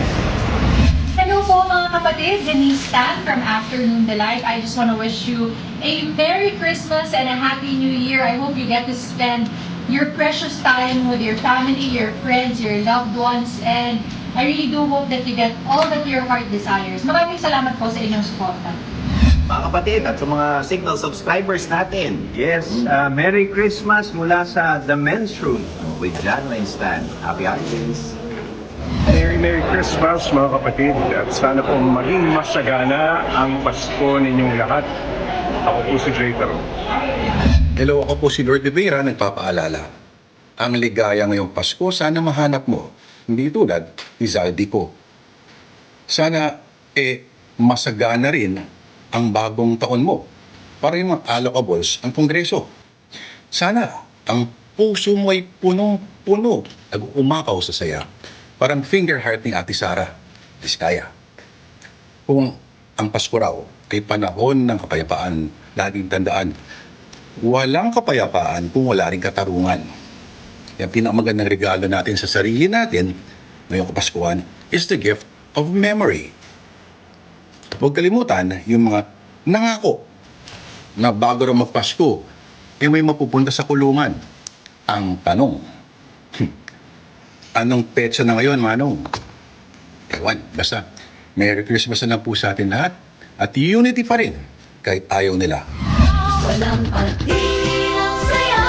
Hello po mga kapatid, Denise Tan from Afternoon Delight. I just want to wish you a Merry Christmas and a Happy New Year. I hope you get to spend your precious time with your family, your friends, your loved ones, and I really do hope that you get all that your heart desires. Maraming salamat po sa inyong suporta. Mga kapatid at sa mga Signal subscribers natin, yes, Merry Christmas mula sa The Men's Room with John Winston. Happy holidays! Merry Christmas mga kapatid at sana po maging masagana ang Pasko ninyong lahat. Ako po si Draper. Hello, ako po si Lord Rivera, nagpapaalala. Ang ligaya ngayong Pasko, sana mahanap mo. Hindi tulad ni Zaldi ko. Sana, masagana rin ang bagong taon mo para yung mga allocables ang Kongreso. Sana, ang puso mo ay punong-puno, nag-umakaw sa saya. Parang finger heart ni Ate Sara, Diskaya. Kung ang Pasko raw ay panahon ng kapayapaan, laging tandaan, walang kapayapaan kung wala rin katarungan. Yung pinakamagandang regalo natin sa sarili natin ngayong Kapaskuhan is the gift of memory. Huwag kalimutan yung mga nangako na bago raw magpasko, may mapupunta sa kulungan. Ang tanong, anong petsa na ngayon, Manong? Ewan, basta Merry Christmas na lang po sa atin lahat at unity pa rin kahit ayaw nila. Walang pag-ibig ang saya.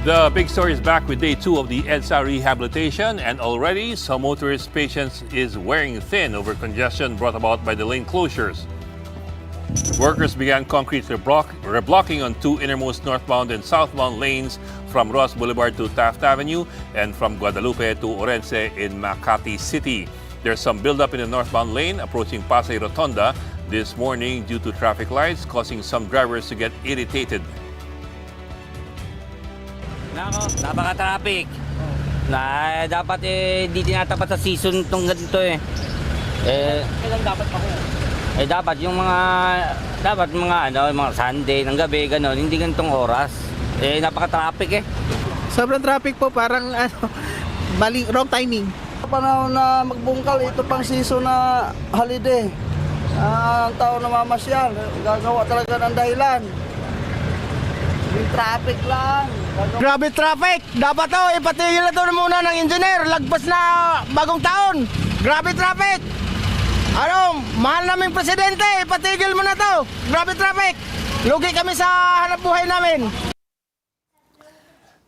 The big story is back with day 2 of the EDSA rehabilitation, and already some motorist patience is wearing thin over congestion brought about by the lane closures. Workers began concrete reblocking on 2 innermost northbound and southbound lanes from Ross Boulevard to Taft Avenue and from Guadalupe to Orense in Makati City. There's some buildup in the northbound lane approaching Pasay Rotonda this morning due to traffic lights, causing some drivers to get irritated. Napaka-traffic. Dapat di tinatapat sa season tong ganito eh. Kailan dapat pa Dapat yung mga Sunday ng gabi ganon, hindi ganitong oras. Napaka-traffic eh. Sobrang traffic po, parang wrong timing. Panahon na magbungkal, ito pang season na holiday. Ang tao na mamasyal, gagawa talaga ng dahilan. Yung traffic lang. Grabe traffic! Dapat ipatigil na to muna ng engineer. Lagpas na bagong taon. Grabe traffic! Mahal naming presidente, ipatigil mo na to. Grabe traffic! Lugi kami sa hanap buhay namin.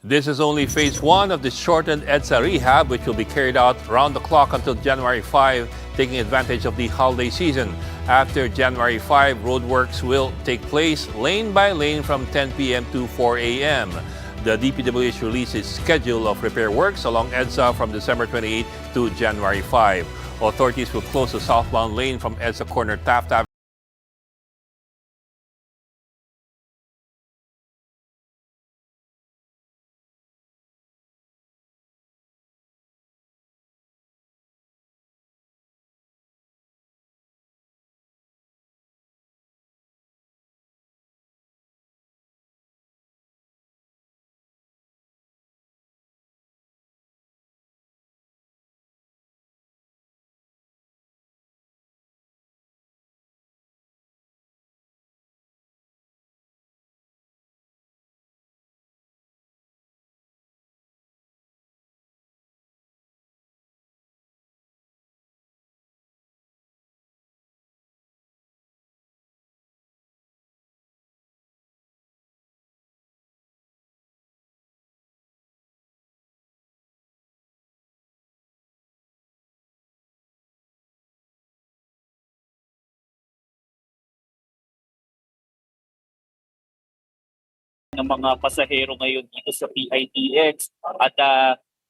This is only phase 1 of the shortened EDSA rehab, which will be carried out round the clock until January 5, taking advantage of the holiday season. After January 5, roadworks will take place lane by lane from 10 p.m. to 4 a.m. The DPWH released its schedule of repair works along EDSA from December 28 to January 5. Authorities will close the southbound lane from EDSA corner Taft Avenue ng mga pasahero ngayon dito sa PITX. At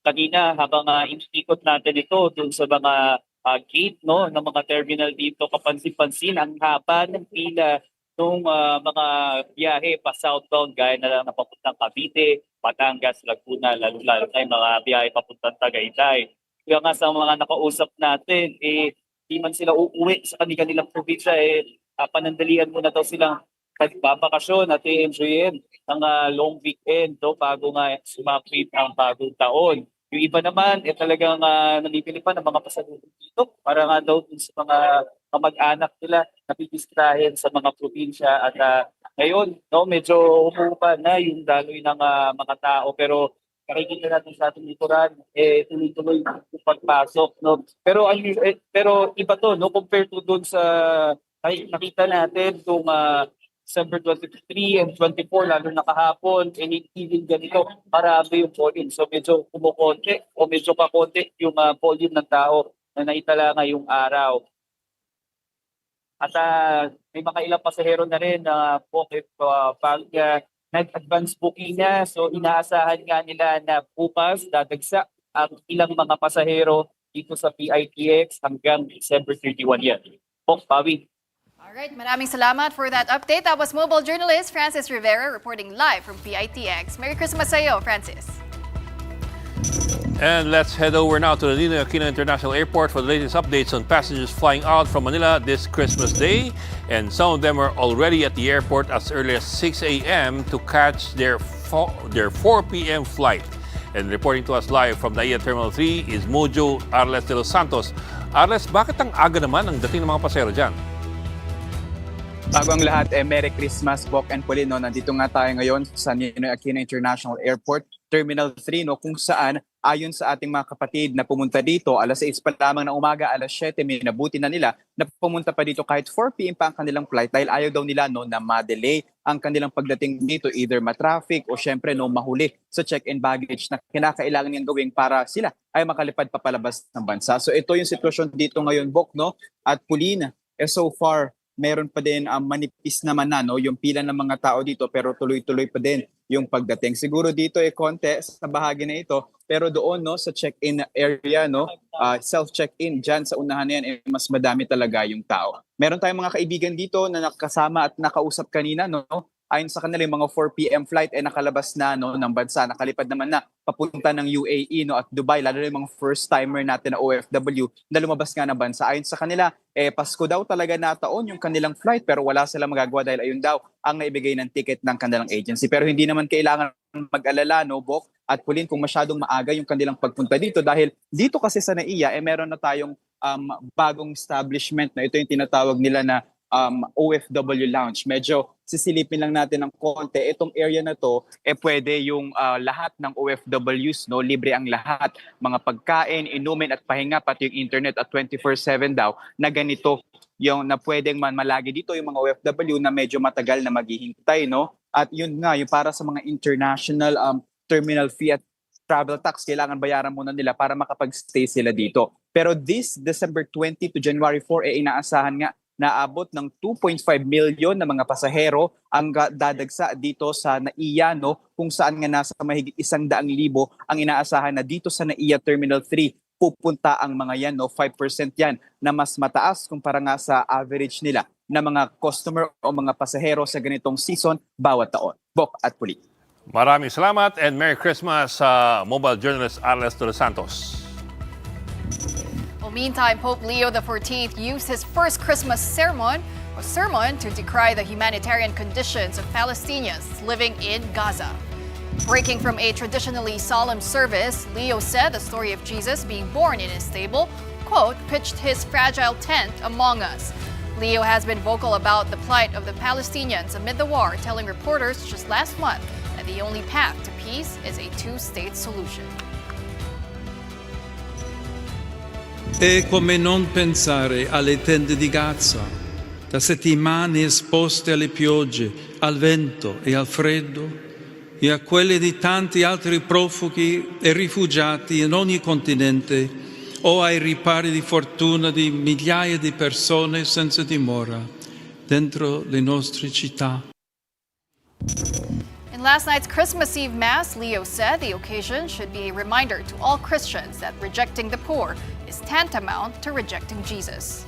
kanina habang inikot natin ito dun sa mga gate ng mga terminal dito, kapansin-pansin ang haba ng pila ng mga biyahe pa southbound gaya na lang napapuntang Cavite, Batangas, Laguna, lalo-lalo na yung mga biyahe papuntang Tagaytay. Kaya nga sa mga nakausap natin, di man sila uuwi sa kanilang probinsya, panandalian muna daw silang nagbabakasyon at i-enjoyin ang long weekend bago nga sumapit ang bagong taon. Yung iba naman, talagang namipili pa ng mga pasahero dito para nga daw sa mga kamag-anak nila napipistrahin sa mga probinsya. At ngayon, medyo humupa na yung daloy ng mga tao, pero nakikita natin sa ating likuran, tuloy-tuloy yung pagpasok. Pero iba to, compared to doon sa nakita natin itong December 23 and 24, lalo na kahapon, hindi ganito marami yung volume. So medyo kumukonti o medyo kakonti yung volume ng tao na naitala ngayong araw. At may mga ilang pasahero na rin na nag-advance booking na. So inaasahan nga nila na bukas dadagsa ang ilang mga pasahero dito sa PITX hanggang December 31 yan. Pawi. Alright, maraming salamat for that update. That was mobile journalist Francis Rivera reporting live from PITX. Merry Christmas sa iyo, Francis. And let's head over now to the Ninoy Aquino International Airport for the latest updates on passengers flying out from Manila this Christmas Day. And some of them are already at the airport as early as 6 a.m. to catch their 4 p.m. flight. And reporting to us live from NAIA Terminal 3 is Mojo Arles de los Santos. Arles, bakit ang aga naman ang dating ng mga pasahero dyan? Bago ang lahat, Merry Christmas, Bok and Polino. Nandito nga tayo ngayon sa Ninoy Aquino International Airport, Terminal 3, kung saan Ayon sa ating mga kapatid na pumunta dito, alas 6 pa lamang ng umaga, alas 7, may nabuti na nila na pumunta pa dito kahit 4 p.m. pa ang kanilang flight dahil ayaw daw nila na ma-delay ang kanilang pagdating dito, either ma-traffic o syempre mahuli sa check-in baggage na kinakailangan niyang gawin para sila ay makalipad papalabas ng bansa. So ito yung sitwasyon dito ngayon, Bok, no? At Pauline, so far, meron pa din manipis naman yung pila ng mga tao dito pero tuloy-tuloy pa din yung pagdating. Siguro dito konti sa bahagi na ito pero doon sa check-in area self-check-in dyan sa unahan na yan mas madami talaga yung tao. Meron tayong mga kaibigan dito na nakasama at nakausap kanina ayon sa kanila yung mga 4 p.m. flight nakalabas na ng bansa, nakalipad naman na papunta ng UAE at Dubai, lalo na yung mga first timer natin na OFW na lumabas nga ng bansa. Ayon sa kanila, Pasko daw talaga na taon yung kanilang flight pero wala silang magagawa dahil ayun daw ang naibigay ng ticket ng kanilang agency. Pero hindi naman kailangan mag-alala, Bok at Pauline, kung masyadong maaga yung kanilang pagpunta dito dahil dito kasi sa NAIA, meron na tayong bagong establishment na ito yung tinatawag nila na OFW Lounge. Medyo sisilipin lang natin ng konti. Itong area na to, pwede yung lahat ng OFWs, libre ang lahat. Mga pagkain, inumin at pahinga, pati yung internet at 24/7 daw na ganito yung na pwedeng malagi dito yung mga OFW na medyo matagal na maghihintay. At yun nga, yung para sa mga international terminal fee at travel tax, kailangan bayaran muna nila para makapag-stay sila dito. Pero this December 20 to January 4, inaasahan nga naabot ng 2.5 million na mga pasahero ang dadagsa dito sa NAIA, kung saan nga nasa mahigit 100,000 ang inaasahan na dito sa NAIA Terminal 3 pupunta ang mga yan, 5% yan na mas mataas kumpara nga sa average nila na mga customer o mga pasahero sa ganitong season bawat taon. Bok at Puli. Maraming salamat and Merry Christmas sa mobile journalist Alex de los Santos. Meantime, Pope Leo XIV used his first Christmas sermon to decry the humanitarian conditions of Palestinians living in Gaza. Breaking from a traditionally solemn service, Leo said the story of Jesus being born in his stable, quote, pitched his fragile tent among us. Leo has been vocal about the plight of the Palestinians amid the war, telling reporters just last month that the only path to peace is a two-state solution. E come non pensare alle tende di Gaza, da settimane esposte alle piogge, al vento e al freddo, e a quelle di tanti altri profughi e rifugiati in ogni continente, o ai ripari di fortuna di migliaia di persone senza dimora dentro le nostre città. In last night's Christmas Eve Mass, Leo said the occasion should be a reminder to all Christians that rejecting the poor is tantamount to rejecting Jesus.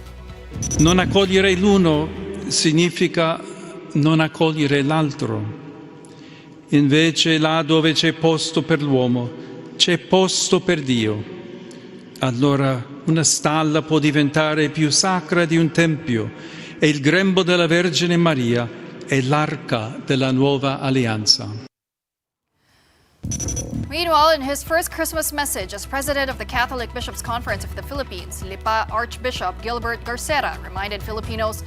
Non accogliere l'uno significa non accogliere l'altro. Invece là dove c'è posto per l'uomo, c'è posto per Dio. Allora una stalla può diventare più sacra di un tempio e il grembo della Vergine Maria è l'arca della nuova alleanza. Meanwhile, in his first Christmas message as president of the Catholic Bishops' Conference of the Philippines, Lipa Archbishop Gilbert Garcera reminded Filipinos